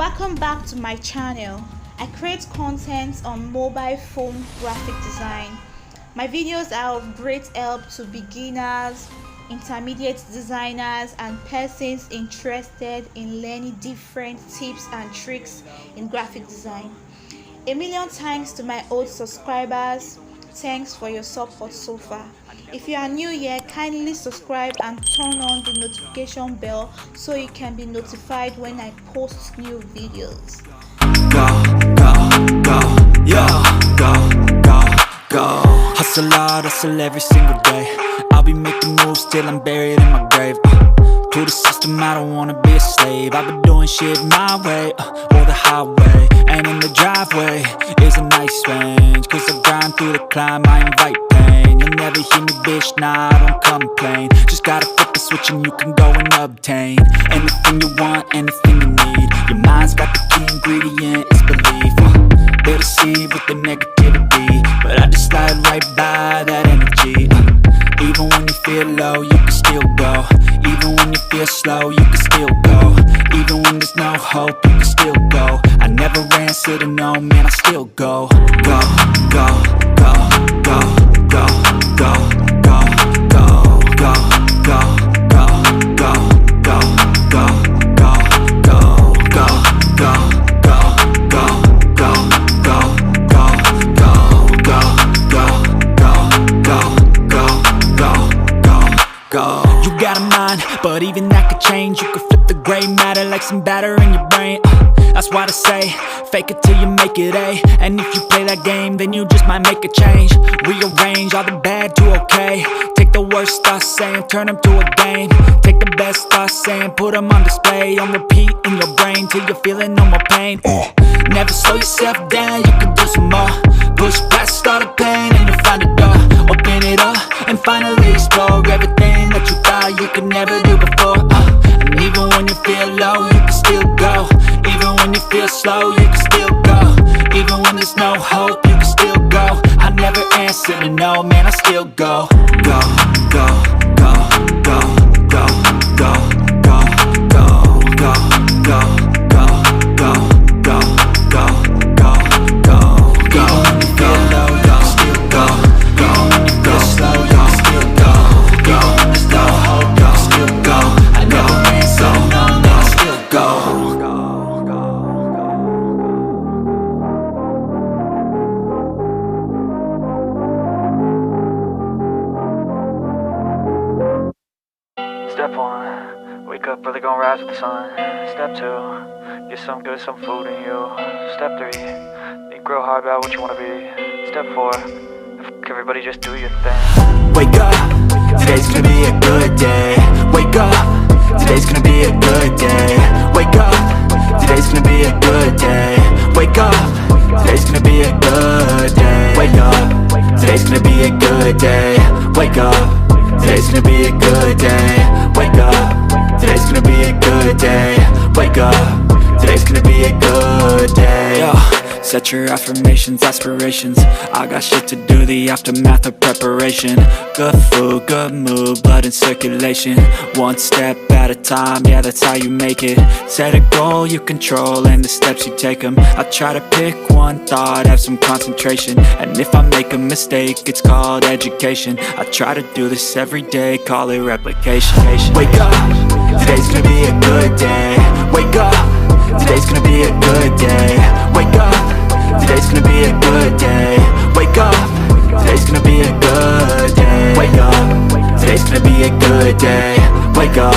Welcome back to my channel. I create content on mobile phone graphic design. My videos are of great help to beginners, intermediate designers, and persons interested in learning different tips and tricks in graphic design. A million thanks to my old subscribers. Thanks for your support so far. If you are new here, kindly subscribe and turn on the notification bell so you can be notified when I post new videos. Go, go, go, yo, go, go, go. Hustle hard, hustle every single day. I'll be making moves till I'm buried in my grave. To the system, I don't wanna be a slave. I've been doing shit my way, or the highway. And in the driveway is a nice range, cause I grind through the climb, I invite pain. You'll never hear me, bitch, nah, I don't complain. Just gotta flip the switch and you can go and obtain anything you want, anything you need. Your mind's got the key ingredient, it's belief. They'll deceive with the negativity, but I just slide right by that energy. Even when you feel low, you can still go. Even when you feel slow, you can still go. Even when there's no hope, you can still go. I never answer to no, man, I still go. Go, go, go, go, go, go, go, go, go, go, go, go, go, go, go, go, go, go, go, go. You got a mind, but even that could change. You could flip the gray matter like some batter in your brain. That's why I say, fake it till you make it A. And if you play that game, then you just might make a change. Rearrange all the bad to okay. Take the worst thoughts saying, turn them to a game. Take the best thoughts saying, put them on display. On repeat in your brain till you're feeling no more pain. Never slow yourself down, you can do some more. Push past all the pain and you'll find a door. Open it up and finally explore everything that you thought you could never do before. And even when you feel low, you can still go. Even when you feel slow, you can still go. Even when there's no hope, you can still go. I never answer to no, man, I still go. Go, go, go, go, go, go, go, go, go, go, go, go, go, go, go, go, go. Even when you feel low, you can still go. Even when you feel slow, you can still go. Even when there's no hope, you can still go. I never answer to no, man, I still go. Step 1, wake up early, gonna rise with the sun. Step 2, get some good, some food in you. Step 3, think real hard about what you wanna be. Step 4, everybody just do your thing. Wake up, today's gonna be a good day. Wake up, today's gonna be a good day. Wake up, today's gonna be a good day. Wake up, today's gonna be a good day. Wake up, today's gonna be a good day. Wake up, today's gonna be a good day. Wake up, today's gonna be a good day. Wake up, today's gonna be a good day. Yo, set your affirmations, aspirations. I got shit to do, the aftermath of preparation. Good food, good mood, blood in circulation. One step at a time, yeah, that's how you make it. Set a goal you control and the steps you take them. I try to pick one thought, have some concentration. And if I make a mistake, it's called education. I try to do this every day, call it replication. Wake up, today's gonna be a good day. Wake up, today's gonna be a good day. Wake up, today's gonna be a good day. Wake up, today's gonna be a good day. Wake up, today's gonna be a good day. Wake up,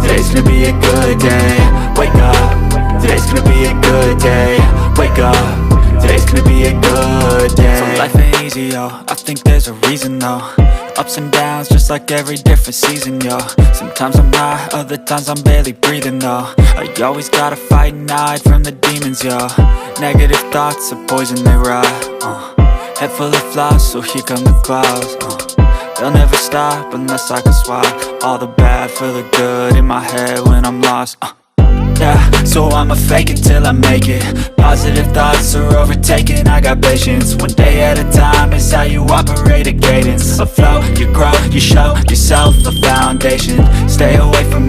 today's gonna be a good day. Wake up, today's gonna be a good day. Wake up, today's gonna be a good day. So life ain't easy, yo, I think there's a reason though. Ups and downs, just like every different season, yo. Sometimes I'm high, other times I'm barely breathing, though. I always gotta fight and hide from the demons, yo. Negative thoughts are poison, they rot. Head full of flies, so here come the clouds. They'll never stop unless I can swap all the bad for the good in my head when I'm lost. Yeah, so I'ma fake it till I make it. Positive thoughts are overtaken, I got patience. One day at a time is how you operate a cadence. A flow, you grow, you show yourself a foundation. Stay away from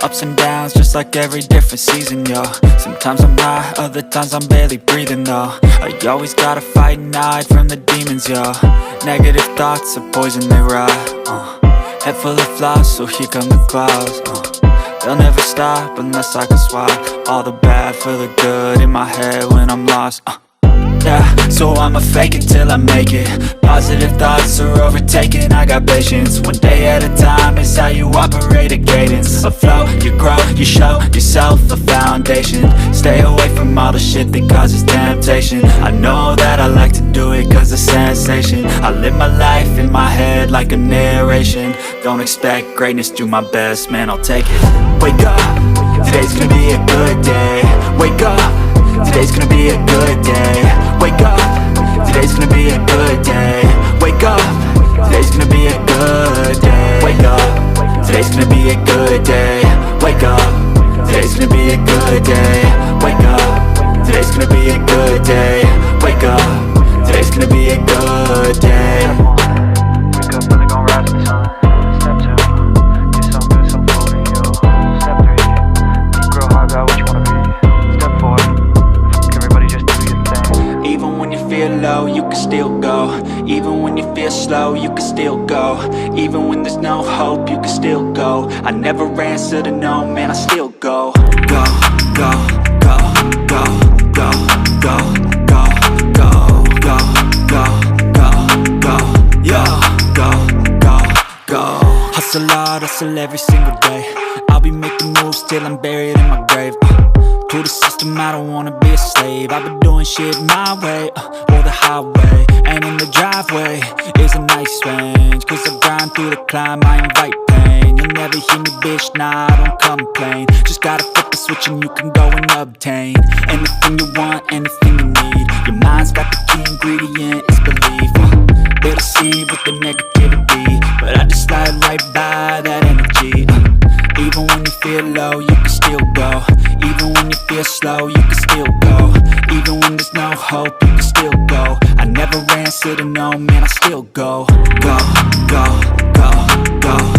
Ups and downs, just like every different season, yo. Sometimes I'm high, other times I'm barely breathing, though. I always gotta fight and hide from the demons, yo. Negative thoughts are poison, they rot. Head full of flaws, so here come the clouds. They'll never stop unless I can swap all the bad for the good in my head when I'm lost. Yeah, so I'ma fake it till I make it. Positive thoughts are overtaken, I got patience. One day at a time is how you operate a cadence. A flow, you grow, you show yourself a foundation. Stay away from all the shit that causes temptation. I know that I like to do it cause it's sensation. I live my life in my head like a narration. Don't expect greatness, do my best, man, I'll take it. Wake up, today's gonna be a good day. Wake up, today's gonna be a good day. Wake up, today's gonna be a good day. Wake up, today's gonna be a good day. Wake up, today's gonna be a good day. Wake up, today's gonna be a good day. Wake up, today's gonna be a good day. Wake up, today's gonna be a good day. Wake up, really gon' rise with the sun. Step 2, get some good, some food in you. Step 3, think real hard about what you wanna be. Step 4, everybody just do your thing. Even when you feel low, you can still go. Even when you feel slow, you can still go. Even when there's no hope, you can still go. I never answer to no, man, I still go. Go, go, go, go, go, go, go, go, go, go, go, go, yo, go, go, go. Hustle hard, hustle every single day. I'll be making moves till I'm buried in my grave. To the system, I don't wanna be a slave. I've been doing shit my way, or the highway. And in the driveway is a nice range. Cause I grind through the climb, I invite pain. You'll never hear me, bitch, nah, I don't complain. Just gotta flip the switch and you can go and obtain anything you want, anything you need. Your mind's got the key ingredient, it's belief. They deceive with the negativity, but I just slide right by that energy. Even when you feel low, you can still go. Even when you feel slow, you can still go. Even when there's no hope, you can still go. I never answer to no, man, I still go. Go, go, go, go.